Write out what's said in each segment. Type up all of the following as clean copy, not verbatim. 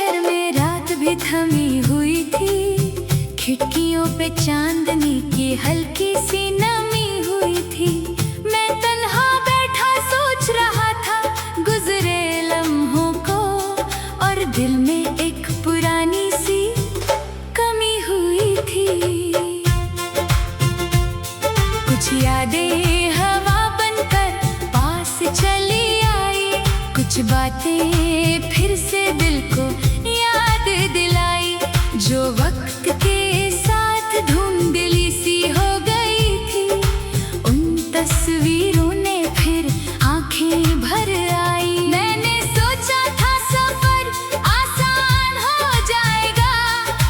शहर में रात भी थमी हुई थी, खिड़कियों पे चांदनी की हल्की सी नमी हुई थी। मैं तन्हा बैठा सोच रहा था गुजरे लम्हों को, और दिल में एक पुरानी सी कमी हुई थी। कुछ यादें हवा बनकर पास चली आई, कुछ बातें फिर से दिल को याद दिलाई, जो वक्त के साथ धुंधली सी हो गई थी। उन तस्वीरों ने फिर आंखें भर आई। मैंने सोचा था सफर आसान हो जाएगा,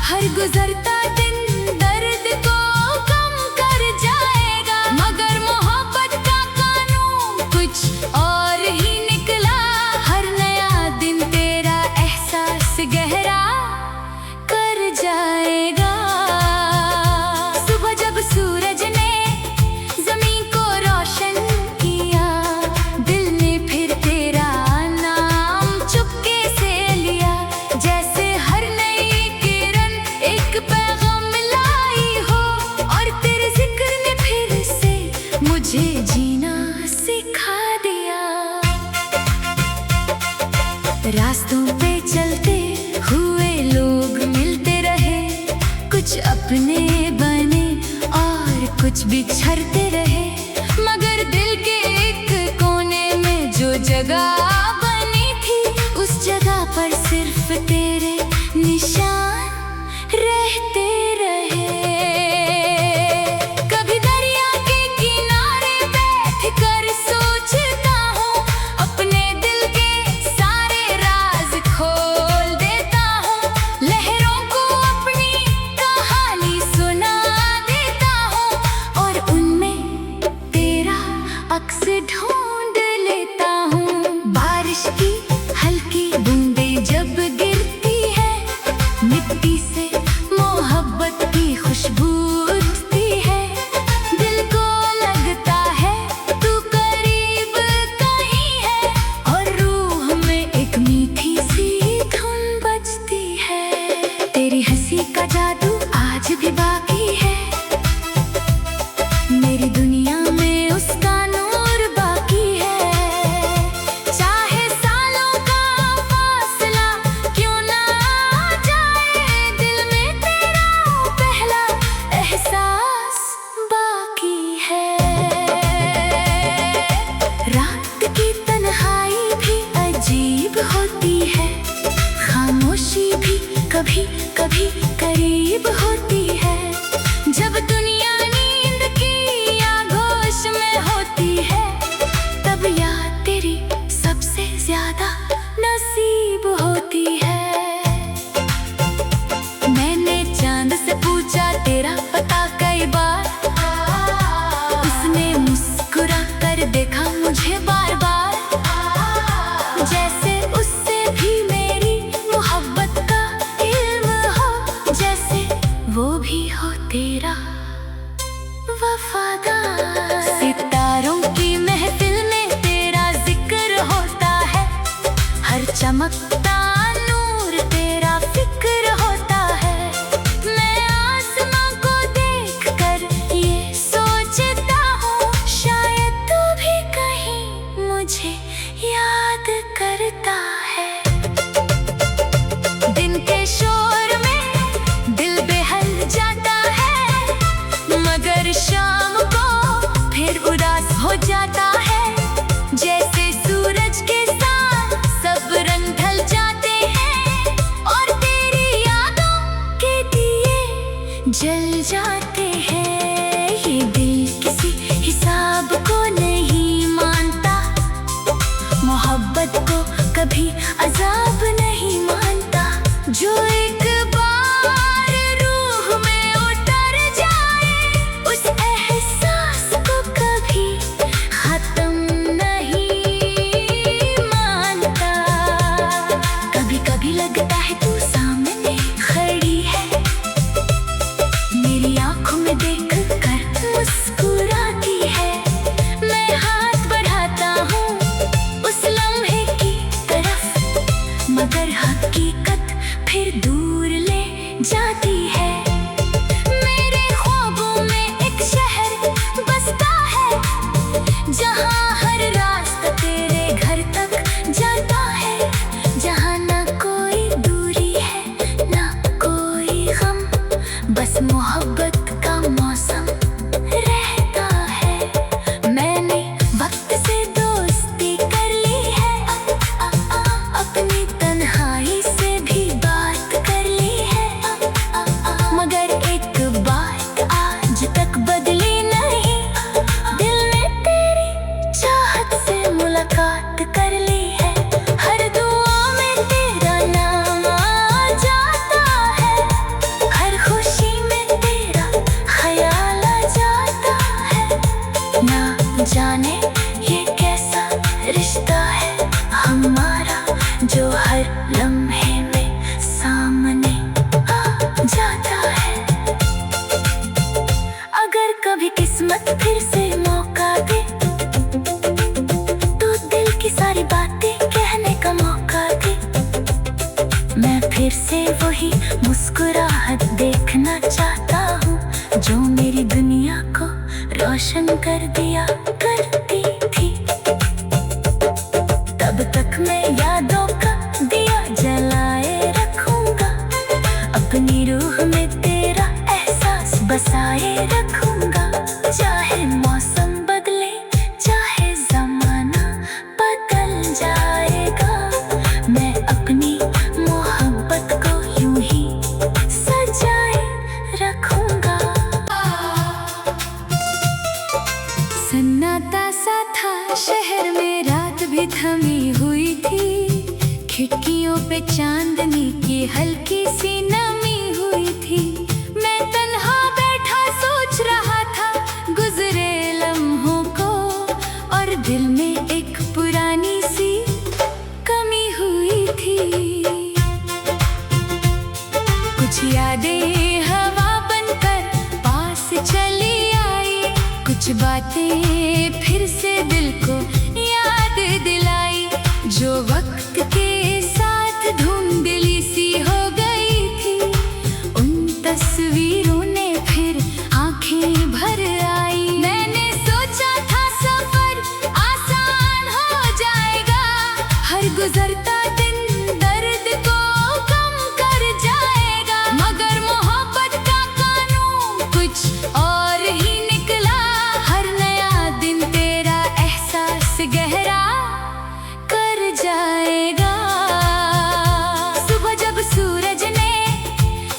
हर गुजरता दिन दर्द को कम कर जाएगा, मगर मोहब्बत का कानून कुछ और ही निकला। हर नया दिन तेरा एहसास गहरा कर जाएगा। सुबह जब सूरज ने जमीन को रोशन किया, दिल ने फिर तेरा नाम चुपके से लिया, जैसे हर नई किरण एक पैगाम लाई हो, और तेरे जिक्र ने फिर से मुझे जीना सिखा दिया। रास्तों पे चलते हुए लोग मिलते रहे, कुछ अपने बने और कुछ बिछड़ते रहे, मगर दिल के एक कोने में जो जगह बनी थी, उस जगह पर सिर्फ तेरे निशान रहते रहे। कभी दरिया के किनारे बैठ कर सोचता हूँ, अपने दिल के सारे राज खोल देता हूँ, लहरों को अपनी कहानी सुना देता हूँ, और उनमें तेरा अक्स ढूंढ लेता हूँ। बारिश की हल्की बूंदें जब गिरती है, मिट्टी से मोहब्बत की खुशबू उठती है, दिल को लगता है तू करीब कहीं है, और रूह में एक मीठी सी धुन बजती है। तेरी हंसी का जादू आज भी बाकी है, मेरी दुनिया में उसका नूर बाकी है। चाहे सालों का फासला क्यों ना आ जाए, दिल में तेरा पहला एहसास बाकी है। रात की तन्हाई भी अजीब होती है, खामोशी भी कभी कभी करीब होती है, जब दुनिया नींद की आगोश में होती है, तब याद तेरी सबसे ज्यादा नसीब होती है। मैंने चांद से पूछा तेरा पता कई बार, उसने मुस्कुरा कर देखा मुझे बार बार, जैसे उससे भी मेरी मोहब्बत का इल्म हो, जैसे वो भी हो तेरा वफादार। सितारों की महफिल में तेरा जिक्र होता है, हर चमकता नूर तेरा फिक्र होता है। मैं आसमां को देखकर ये सोचता हूँ, शायद तू भी कहीं मुझे याद करता है। दिन के शोर में दिल बेहल जाता है, मगर शाम को फिर उदास हो जाता है, जैसे सूरज के साथ सब रंग ढल जाते हैं, और तेरी यादों के दिए जल जाते हैं। ये दिल किसी हिसाब को नहीं मानता, मोहब्बत को कभी अजाब नहीं मानता, जो एक बार रूह में उतर जाए, उस एहसास को कभी खत्म नहीं मुलाकात कर ली है। हर दुआ में तेरा नाम आ जाता है, हर खुशी में तेरा ख्याल आ जाता है। ना जाने ये कैसा रिश्ता है हमारा, जो हर लम्हे में सामने आ जाता है। अगर कभी किस्मत फिर से मौका दे, तो दिल की सारी बातें कहने का मौका दे। मैं फिर से वही मुस्कुराहट देखना चाहता हूँ, जो मेरी दुनिया को रोशन कर दिया करती थी। तब तक मैं यादों का दिया जलाए रखूंगा, अपनी रूह में तेरा एहसास बसाए रखूंगा। चाहे मौसम बदले, चाहे ज़माना बदल जाएगा, मैं अपनी मोहब्बत को यूं ही सजाए रखूंगा। सन्नाटा सा था शहर में, रात भी थमी हुई थी। खिड़कियों पे चांदनी की हल्की सी नमी हुई थी। मैं तन्हा बैठा सोच रहा था गुजरे लम्हों को, और दिल में एक पुरानी सी कमी हुई थी। कुछ यादें हवा बनकर पास चली आई, कुछ बातें फिर से दिल को याद दिलाई। जो वक्त के साथ धुंधली सी हो गई थी, उन तस्वीरों ने फिर आंखें भर आई। मैंने सोचा था सफर आसान हो जाएगा, हर गुजरता दिन दर्द को कम कर जाएगा। मगर मोहब्बत का कानून कुछ और ही निकला, हर नया दिन तेरा एहसास गहरा कर जाएगा। सुबह जब सूरज ने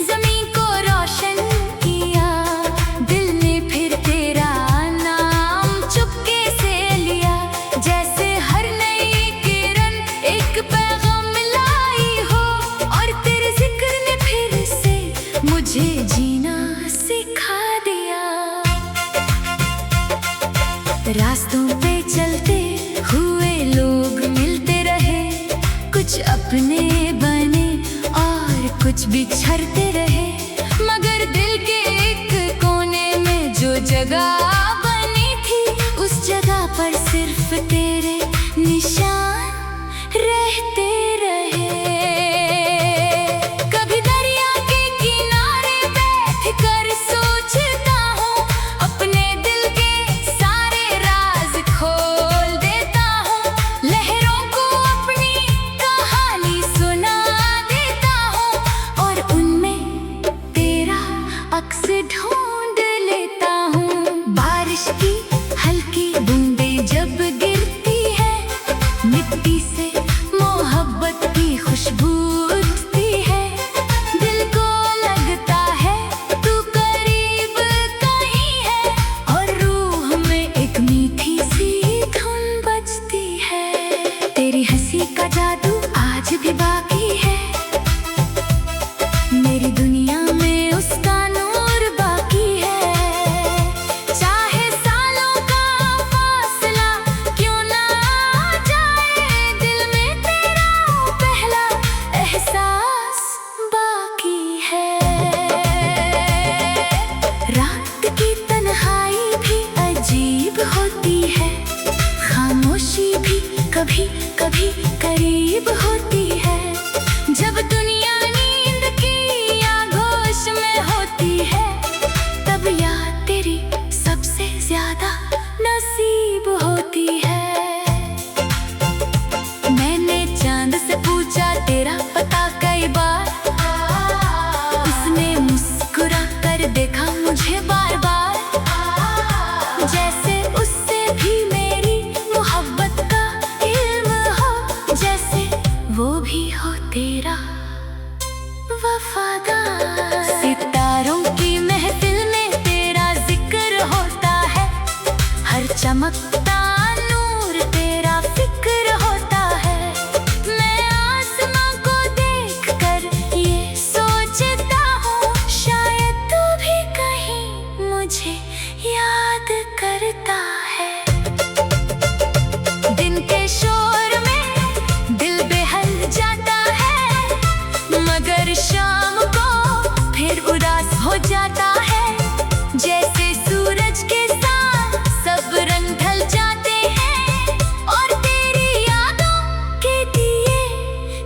जमीन को रोशन किया, दिल ने फिर तेरा नाम चुपके से लिया। जैसे हर नई किरण एक पैगाम लाई हो, और तेरे जिक्र ने फिर से मुझे जीना सिखा दिया। रास्तों पे चलते हुए लोग मिलते रहे, कुछ अपने बने और कुछ बिछड़ते रहे। मगर दिल के एक कोने में जो जगह बनी थी, उस जगह पर सिर्फ तेरे निशान रहते रहे। कभी दरिया के किनारे बैठ कर सोचता हूँ, अपने दिल के सारे राज खोल देता हूँ। लहरों को अपनी कहानी सुना देता हूँ, और उनमें तेरा अक्स ढूंढ लेता हूँ। बारिश की हल्की बूंदें जब गिरती है, मिट्टी से मोहब्बत की खुशबू उठती है। दिल को लगता है तू करीब कहीं है, और रूह में एक मीठी सी धुन बजती है। तेरी हंसी का जादू आज भी बाकी है, मेरी दुनिया में उसका नूर बाकी है। चाहे सालों का फासला क्यों ना आ जाए, दिल में तेरा पहला एहसास बाकी है। रात की तन्हाई भी अजीब होती है, खामोशी भी कभी कभी करीब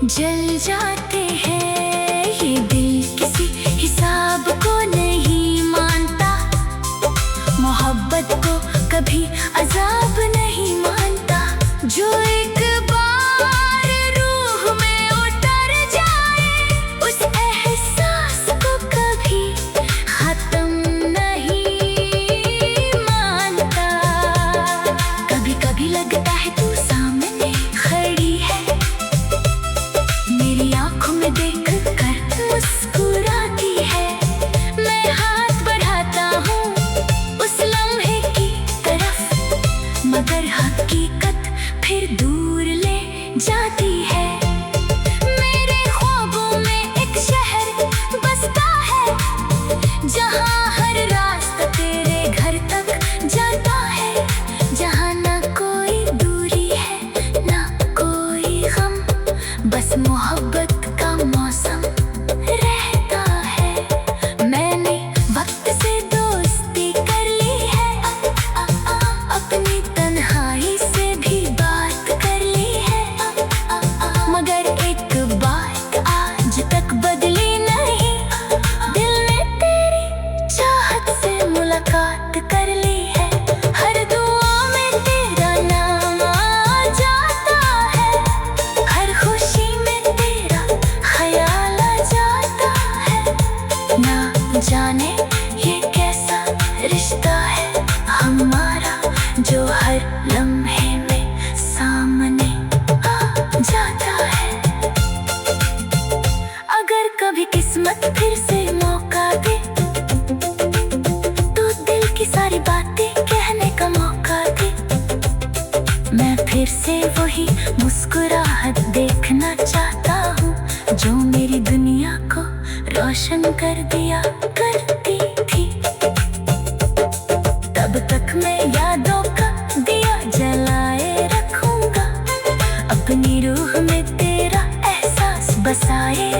जल जाते हैं। ये दिल किसी हिसाब को नहीं मानता, मोहब्बत को कभी अजाब नहीं मानता। जो एक बार रूह में उतर जाए, उस एहसास को कभी खत्म नहीं मानता। कभी कभी लगता है तू सामने खड़ी है, मेरी आंखों में देख कर मुस्कुराती है। मैं हाथ बढ़ाता हूँ उस लम्हे की तरफ, मगर हकीकत फिर दूर ले जाती है। मेरे ख्वाबों में एक शहर बसता है, जहाँ हर रास्ता तेरे घर तक जाता है। जहाँ ना कोई दूरी है ना कोई गम, बस मोहब्बत का मौसम रहता है। मैंने वक्त से दोस्ती कर ली है, अपनी तन्हाई से भी बात कर ली है। मगर एक बात आज तक बदली नहीं, दिल ने तेरी चाहत से मुलाकात कर ली है। हर दुआ में तेरा नाम आ जाता है, हर खुशी में तेरा ख्याल आ जाता है। ना जाने ये कैसा रिश्ता है हमारा, जो हर लम्हे में सामने आ जाता है। अगर कभी किस्मत फिर से मौका दे, तो दिल की सारी बातें कहने का मौका दे। मैं फिर से वही मुस्कुराहट देखना चाहता हूँ, जो मेरी दुनिया को रोशन कर दिया करती थी। तब तक मैं यादों का दिया जलाए रखूंगा, अपनी रूह में तेरा एहसास बसाए